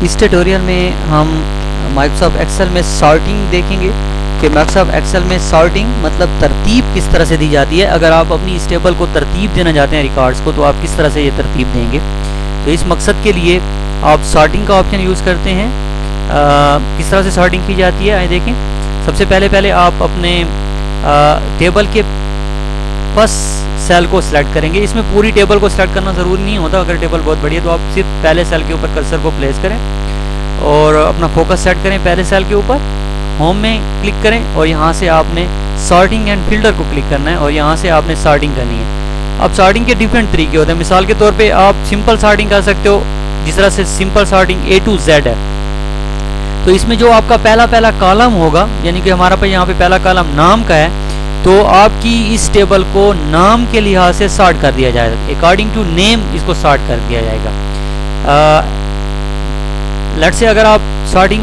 इस ट्यूटोरियल में हम माइक्रोसॉफ्ट एक्सेल में सॉर्टिंग देखेंगे कि माइक्रोसॉफ्ट एक्सेल में सॉर्टिंग मतलब तरतीब किस तरह से दी जाती है। अगर आप अपनी इस टेबल को तरतीब देना चाहते हैं रिकॉर्ड्स को, तो आप किस तरह से ये तरतीब देंगे। तो इस मकसद के लिए आप सॉर्टिंग का ऑप्शन यूज़ करते हैं। किस तरह से सॉर्टिंग की जाती है आइए देखें। सबसे पहले आप अपने टेबल के फर्स्ट सेल को सिलेक्ट करेंगे। इसमें पूरी टेबल को सिलेक्ट करना ज़रूरी नहीं होता। अगर टेबल बहुत बड़ी है तो आप सिर्फ पहले सेल के ऊपर कर्सर को प्लेस करें और अपना फोकस सेट करें पहले सेल के ऊपर। होम में क्लिक करें और यहाँ से आपने सॉर्टिंग एंड फिल्टर को क्लिक करना है और यहाँ से आपने सॉर्टिंग करनी है। अब सॉर्टिंग के डिफरेंट तरीके होते हैं। मिसाल के तौर पे आप सिंपल सॉर्टिंग कर सकते हो, जिस तरह से simple sorting A to Z है। तो इसमें जो आपका पहला कॉलम होगा, यानी कि हमारा पे यहाँ पे पहला कॉलम नाम का है, तो आपकी इस टेबल को नाम के लिहाज से सॉर्ट कर दिया जाएगा। अकॉर्डिंग टू नेम इसको सॉर्ट कर दिया जाएगा। लेट से अगर आप सॉर्टिंग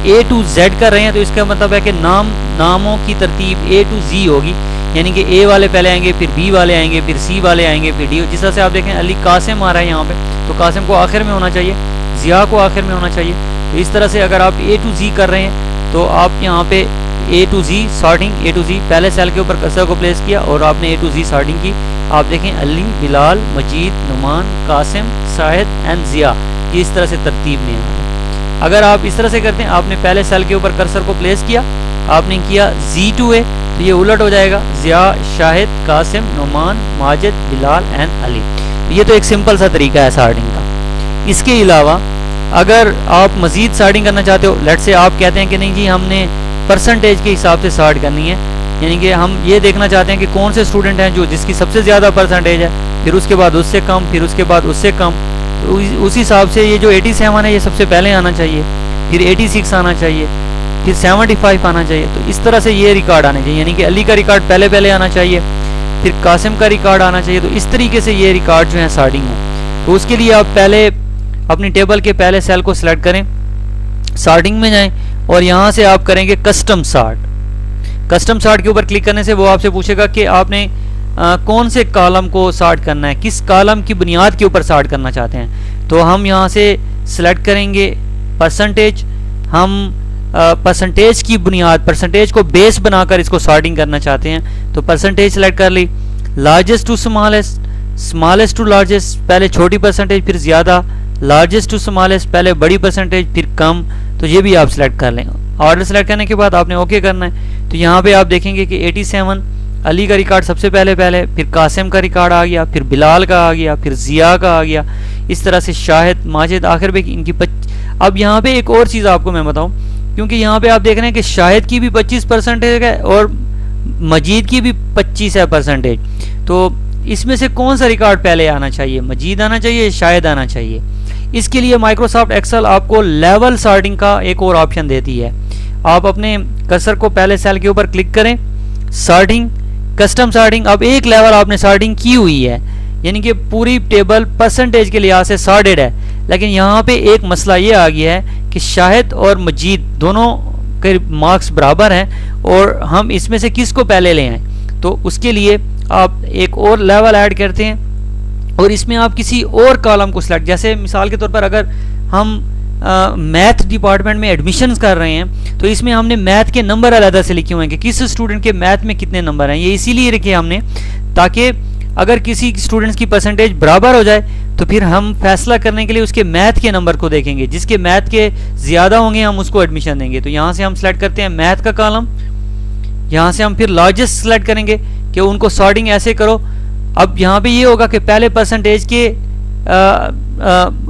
A to Z कर रहे हैं तो इसका मतलब है कि नामों की तरतीब A to Z होगी, यानी कि A वाले पहले आएंगे, फिर B वाले आएंगे, फिर C वाले आएंगे, फिर D। जिस तरह से आप देखें अली कासिम आ रहा है यहाँ पे, तो कासिम को आखिर में होना चाहिए, जिया को आखिर में होना चाहिए। तो इस तरह से अगर आप A to Z कर रहे हैं तो आप यहाँ पे A to Z sorting A to Z पहले सेल के ऊपर कर्सर को प्लेस किया और आपने A to Z सॉर्टिंग की। आप देखें अली, बिलाल, मजीद, नुमान, कासिम, शाहिद एंड जिया, ये इस तरह से तरतीब में है। अगर आप इस तरह से करते हैं, आपने पहले सेल के ऊपर कर्सर को प्लेस किया, आपने किया Z to A, तो ये उलट हो जाएगा, जिया, शाहिद, कासिम, नुमान, माजिद, बिलाल एंड अली। ये तो एक सिंपल सा तरीका है सॉर्टिंग का। इसके अलावा अगर आप मजीद सॉर्टिंग करना चाहते हो, लेट से आप कहते हैं कि नहीं जी हमने परसेंटेज के हिसाब से सॉर्ट करनी है, यानी कि हम ये देखना चाहते हैं कि कौन से स्टूडेंट हैं जो जिसकी सबसे ज़्यादा परसेंटेज है, फिर उसके बाद उससे कम, फिर उसके बाद उससे कम। तो उस हिसाब से ये जो 87 है ये सबसे पहले आना चाहिए, फिर 86 आना चाहिए, फिर 75 आना चाहिए। तो इस तरह से ये रिकॉर्ड आने चाहिए, यानी कि अली का रिकॉर्ड पहले आना चाहिए, फिर कासिम का रिकॉर्ड आना चाहिए। तो इस तरीके से ये रिकॉर्ड जो है सॉर्टिंग हो। तो उसके लिए आप पहले अपनी टेबल के पहले सेल को सिलेक्ट करें, सॉर्टिंग में जाएं और यहाँ से आप करेंगे कस्टम सॉर्ट। कस्टम सॉर्ट के ऊपर क्लिक करने से वो आपसे पूछेगा कि आपने कौन से कॉलम को सॉर्ट करना है, किस कॉलम की बुनियाद के ऊपर सॉर्ट करना चाहते हैं। तो हम यहाँ से सिलेक्ट करेंगे परसेंटेज। हम परसेंटेज की बुनियाद, परसेंटेज को बेस बनाकर इसको सॉर्टिंग करना चाहते हैं। तो परसेंटेज सिलेक्ट कर ली, largest to smallest, smallest to largest, पहले छोटी परसेंटेज फिर ज़्यादा, लार्जेस्ट टू स्मॉलेस्ट, पहले बड़ी परसेंटेज फिर कम। तो ये भी आप सिलेक्ट कर लें। ऑर्डर सेलेक्ट करने के बाद आपने ओके करना है। तो यहाँ पे आप देखेंगे कि 87 अली का रिकॉर्ड सबसे पहले, फिर कासिम का रिकॉर्ड आ गया, फिर बिलाल का आ गया, फिर जिया का आ गया, इस तरह से शाहिद, माजिद, आखिर में इनकी अब यहाँ पे एक और चीज़ आपको मैं बताऊँ, क्योंकि यहाँ पे आप देख रहे हैं कि शाहिद की भी 25% है और मजीद की भी 25 है परसेंटेज। तो इसमें से कौन सा रिकॉर्ड पहले आना चाहिए, मजीद आना चाहिए, शाहिद आना चाहिए। इसके लिए माइक्रोसॉफ्ट एक्सेल आपको लेवल सॉर्टिंग का एक और ऑप्शन देती है। आप अपने कर्सर को पहले सेल के ऊपर क्लिक करें, सॉर्टिंग, कस्टम सॉर्टिंग। अब एक लेवल आपने सॉर्टिंग की हुई है, यानी कि पूरी टेबल परसेंटेज के लिहाज से सॉर्टेड है। लेकिन यहाँ पे एक मसला ये आ गया है कि शाहिद और मजीद दोनों के मार्क्स बराबर हैं और हम इसमें से किसको पहले ले आए। तो उसके लिए आप एक और लेवल ऐड करते हैं और इसमें आप किसी और कॉलम को सिलेक्ट, जैसे मिसाल के तौर पर अगर हम मैथ डिपार्टमेंट में एडमिशन्स कर रहे हैं तो इसमें हमने मैथ के नंबर अलग से लिखे हुए हैं कि किस स्टूडेंट के मैथ में कितने नंबर हैं। ये इसीलिए लिखे हमने ताकि अगर किसी स्टूडेंट्स की परसेंटेज बराबर हो जाए तो फिर हम फैसला करने के लिए उसके मैथ के नंबर को देखेंगे, जिसके मैथ के ज़्यादा होंगे हम उसको एडमिशन देंगे। तो यहाँ से हम सेलेक्ट करते हैं मैथ का कॉलम, यहाँ से हम फिर लार्जेस्ट सेलेक्ट करेंगे कि उनको सॉर्टिंग ऐसे करो। अब यहाँ पे ये होगा कि पहले परसेंटेज के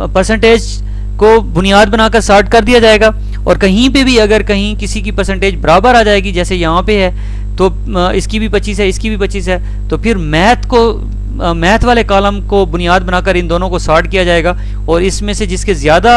परसेंटेज को बुनियाद बनाकर सॉर्ट कर दिया जाएगा और कहीं पे भी अगर कहीं किसी की परसेंटेज बराबर आ जाएगी, जैसे यहाँ पे है तो इसकी भी 25 है, इसकी भी 25 है, तो फिर मैथ वाले कॉलम को बुनियाद बनाकर इन दोनों को सॉर्ट किया जाएगा और इसमें से जिसके ज़्यादा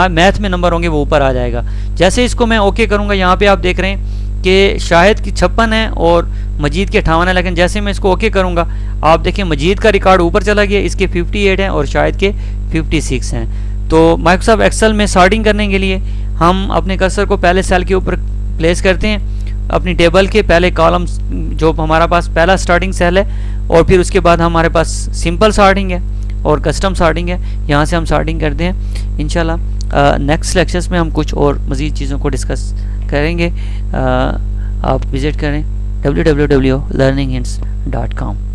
मैथ में नंबर होंगे वो ऊपर आ जाएगा। जैसे इसको मैं ओके करूँगा, यहाँ पे आप देख रहे हैं कि शाहिद की 56 है और मजीद के 58 है, लेकिन जैसे मैं इसको ओके करूँगा आप देखें मजीद का रिकॉर्ड ऊपर चला गया, इसके 58 हैं और शाहिद के 56 हैं। तो माइक्रोसॉफ्ट एक्सेल में सॉर्टिंग करने के लिए हम अपने कर्सर को पहले सेल के ऊपर प्लेस करते हैं, अपनी टेबल के पहले कॉलम जो हमारा पास पहला स्टार्टिंग सेल है, और फिर उसके बाद हमारे पास सिंपल सॉर्टिंग है और कस्टम सॉर्टिंग है। यहाँ से हम सॉर्टिंग करते हैं। इंशाल्लाह नेक्स्ट लेक्चर्स में हम कुछ और मज़ीद चीज़ों को डिस्कस करेंगे। आप विज़िट करें www.learninghints.com।